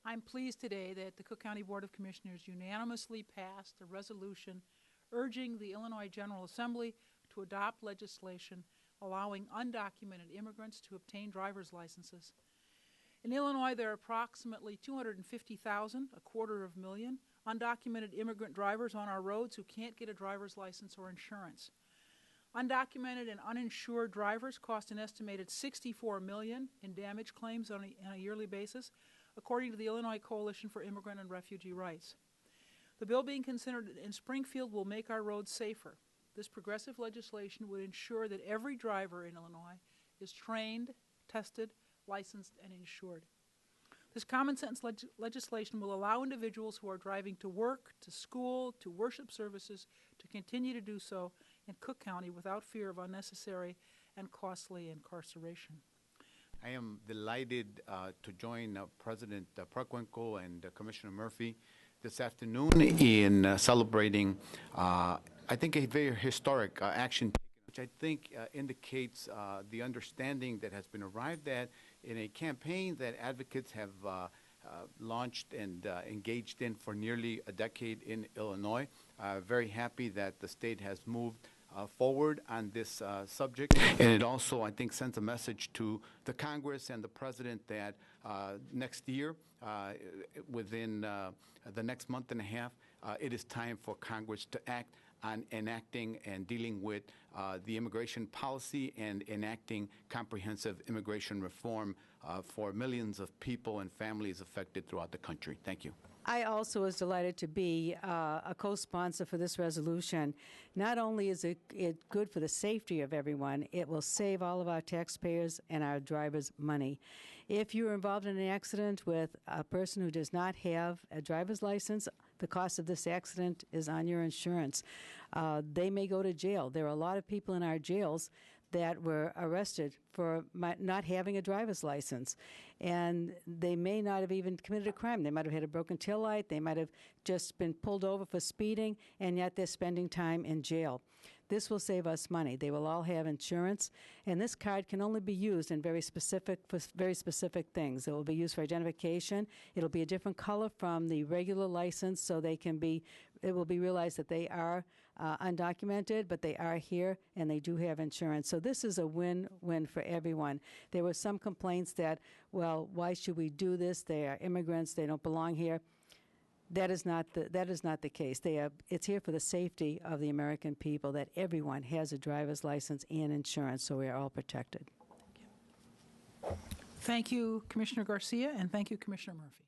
I'm pleased today that the Cook County Board of Commissioners unanimously passed a resolution urging the Illinois General Assembly to adopt legislation allowing undocumented immigrants to obtain driver's licenses. In Illinois, there are approximately 250,000, a quarter of a million, undocumented immigrant drivers on our roads who can't get a driver's license or insurance. Undocumented and uninsured drivers cost an estimated $64 million in damage claims on a yearly basis, according to the Illinois Coalition for Immigrant and Refugee Rights. The bill being considered in Springfield will make our roads safer. This progressive legislation would ensure that every driver in Illinois is trained, tested, licensed, and insured. This common sense legislation will allow individuals who are driving to work, to school, to worship services to continue to do so in Cook County without fear of unnecessary and costly incarceration. I am delighted to join President Perkwinkle and Commissioner Murphy this afternoon in celebrating, I think, a very historic action taken, which I think indicates the understanding that has been arrived at in a campaign that advocates have launched and engaged in for nearly a decade in Illinois. Very happy that the state has moved forward on this subject, and it also, I think, sends a message to the Congress and the President that next year, within the next month and a half, it is time for Congress to act on enacting and dealing with the immigration policy and enacting comprehensive immigration reform for millions of people and families affected throughout the country. Thank you. I also was delighted to be a co-sponsor for this resolution. Not only is it good for the safety of everyone, it will save all of our taxpayers and our drivers money. If you're involved in an accident with a person who does not have a driver's license, the cost of this accident is on your insurance. They may go to jail. There are a lot of people in our jails that were arrested for not having a driver's license. And they may not have even committed a crime. They might have had a broken taillight. They might have just been pulled over for speeding, and yet they're spending time in jail. This will save us money. They will all have insurance, and this card can only be used in for very specific things. It will be used for identification. It'll be a different color from the regular license, so it will be realized that they are undocumented, but they are here and they do have insurance. So this is a win-win for everyone. There were some complaints that, well, why should we do this? They are immigrants. They don't belong here. That is not the case. It's here for the safety of the American people, that everyone has a driver's license and insurance, so we are all protected. Thank you, Commissioner Garcia, and thank you, Commissioner Murphy.